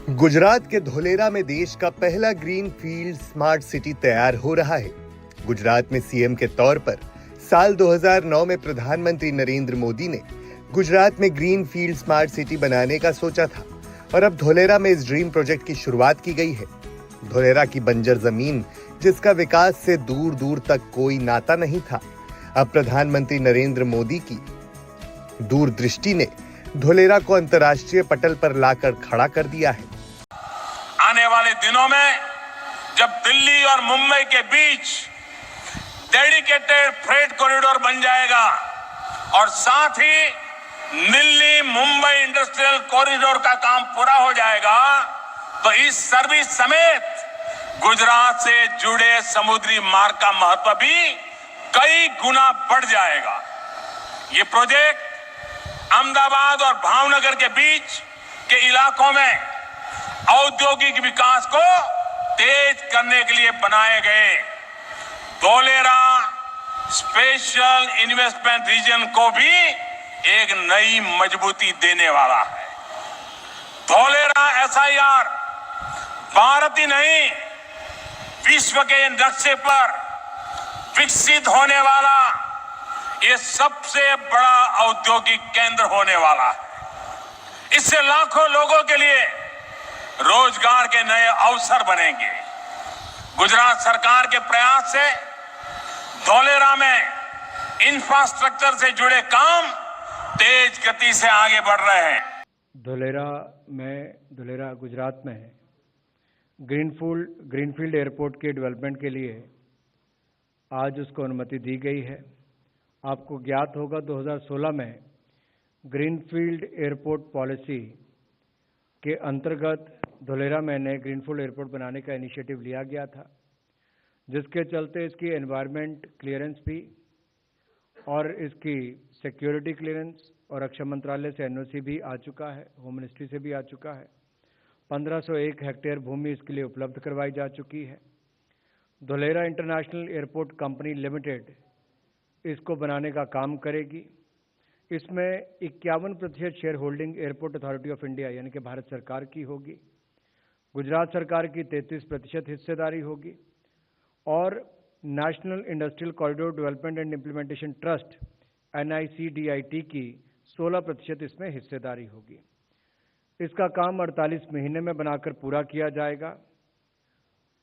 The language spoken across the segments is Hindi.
गुजरात के धोलेरा में देश का पहला ग्रीन फील्ड स्मार्ट सिटी तैयार हो रहा है। गुजरात में सीएम के तौर पर साल 2009 में प्रधानमंत्री नरेंद्र मोदी ने गुजरात में ग्रीन फील्ड स्मार्ट सिटी बनाने का सोचा था और अब धोलेरा में इस ड्रीम प्रोजेक्ट की शुरुआत की गई है। धोलेरा की बंजर जमीन, जिसका विकास से दूर दूर तक कोई नाता नहीं था, अब प्रधानमंत्री नरेंद्र मोदी की दूरदृष्टि ने धोलेरा को अंतर्राष्ट्रीय पटल पर लाकर खड़ा कर दिया है। आने वाले दिनों में जब दिल्ली और मुंबई के बीच डेडिकेटेड फ्रेट कॉरिडोर बन जाएगा और साथ ही दिल्ली मुंबई इंडस्ट्रियल कॉरिडोर का काम पूरा हो जाएगा, तो इस सर्विस समेत गुजरात से जुड़े समुद्री मार्ग का महत्व भी कई गुना बढ़ जाएगा। ये प्रोजेक्ट अहमदाबाद और भावनगर के बीच के इलाकों में औद्योगिक विकास को तेज करने के लिए बनाए गए धोलेरा स्पेशल इन्वेस्टमेंट रीजन को भी एक नई मजबूती देने वाला है। धोलेरा एसआईआर भारत ही नहीं, विश्व के नक्शे पर विकसित होने वाला ये सबसे बड़ा औद्योगिक केंद्र होने वाला है। इससे लाखों लोगों के लिए रोजगार के नए अवसर बनेंगे। गुजरात सरकार के प्रयास से धोलेरा में इंफ्रास्ट्रक्चर से जुड़े काम तेज गति से आगे बढ़ रहे हैं। धोलेरा गुजरात में है। ग्रीनफील्ड एयरपोर्ट के डेवलपमेंट के लिए आज उसको अनुमति दी गई है। आपको ज्ञात होगा 2016 में ग्रीनफील्ड एयरपोर्ट पॉलिसी के अंतर्गत धोलेरा में नए ग्रीनफील्ड एयरपोर्ट बनाने का इनिशिएटिव लिया गया था, जिसके चलते इसकी एनवायरनमेंट क्लियरेंस भी और इसकी सिक्योरिटी क्लियरेंस और रक्षा मंत्रालय से एनओसी भी आ चुका है, होम मिनिस्ट्री से भी आ चुका है। 1501 हेक्टेयर भूमि इसके लिए उपलब्ध करवाई जा चुकी है। Dholera international airport company limited इसको बनाने का काम करेगी। इसमें 51% share holding airport authority of India यानी कि भारत सरकार की होगी। गुजरात सरकार की 33% हिस्सेदारी होगी और national industrial corridor development and implementation trust NICDIT की 16% इसमें हिस्सेदारी होगी। इसका काम 48 महीने में बनाकर पूरा किया जाएगा।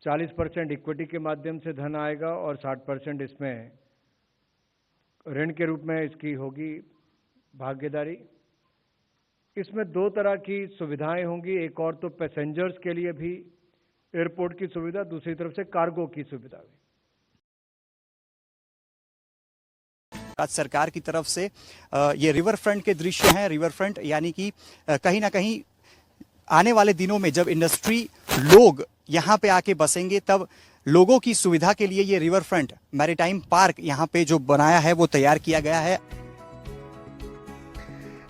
40% इक्विटी के माध्यम से धन आएगा और 60% इसमें ऋण के रूप में इसकी होगी भागीदारी। इसमें दो तरह की सुविधाएं होंगी, एक और तो पैसेंजर्स के लिए भी एयरपोर्ट की सुविधा, दूसरी तरफ से कार्गो की सुविधा भी। सरकार की तरफ से ये रिवर फ्रंट के दृश्य हैं। रिवर फ्रंट यानी कि कहीं ना कहीं आने वाले दिनों में जब इंडस्ट्री लोग यहाँ पे आके बसेंगे, तब लोगों की सुविधा के लिए ये रिवर फ्रंट मैरीटाइम पार्क यहाँ पे जो बनाया है वो तैयार किया गया है।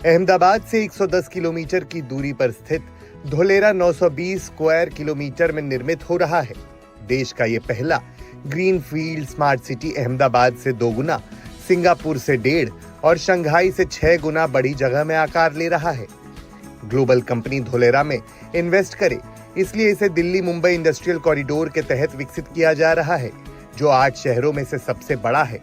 अहमदाबाद से 110 किलोमीटर की दूरी पर स्थित धोलेरा 920 स्क्वायर किलोमीटर में निर्मित हो रहा है। देश का ये पहला green field smart city Ahmedabad से 2 गुना, सिंगापुर से 1.5 और शंघाई से 6 गुना बड़ी जगह में आकार ले रहा है। ग्लोबल कंपनी धोलेरा में इन्वेस्ट करे, इसलिए इसे दिल्ली मुंबई इंडस्ट्रियल कॉरिडोर के तहत विकसित किया जा रहा है, जो 8 शहरों में से सबसे बड़ा है।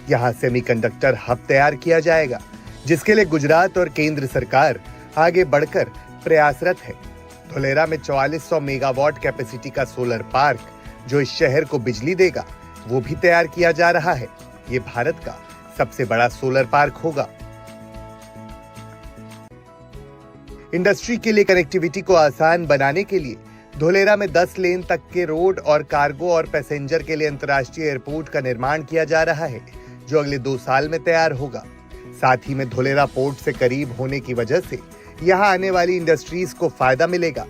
यहाँ सेमीकंडक्टर हब तैयार किया जाएगा, जिसके लिए गुजरात और केंद्र सरकार आगे बढ़कर प्रयासरत है। धोलेरा में 4400 मेगावाट कैपेसिटी का सोलर पार्क, जो इस शहर को बिजली देगा, वो भी तैयार किया जा रहा है। ये भारत का सबसे बड़ा सोलर पार्क होगा। इंडस्ट्री के लिए कनेक्टिविटी को आसान बनाने के लिए धोलेरा में 10 लेन तक के रोड और कार्गो और पैसेंजर के लिए अंतर्राष्ट्रीय एयरपोर्ट का निर्माण किया जा रहा है, जो अगले 2 साल में तैयार होगा। साथ ही में धोलेरा पोर्ट से करीब होने की वजह से यहाँ आने वाली इंडस्ट्रीज को फायदा मिलेगा।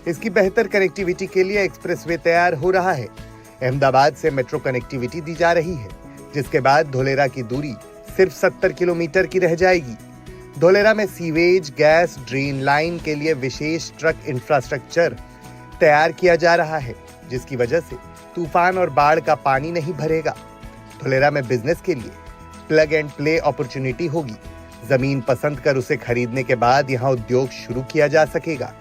इसकी बेहतर कनेक्टिविटी के लिए एक्सप्रेसवे तैयार हो रहा है। अहमदाबाद से मेट्रो कनेक्टिविटी दी जा रही है, जिसके बाद धोलेरा की दूरी सिर्फ 70 किलोमीटर की रह जाएगी। धोलेरा में सीवेज, गैस, ड्रेन लाइन के लिए विशेष ट्रक इंफ्रास्ट्रक्चर तैयार किया जा रहा है, जिसकी वजह से तूफान और बाढ़ का पानी नहीं भरेगा। धोलेरा में बिजनेस के लिए प्लग एंड प्ले अपॉर्चुनिटी होगी। जमीन पसंद कर उसे खरीदने के बाद यहाँ उद्योग शुरू किया जा सकेगा।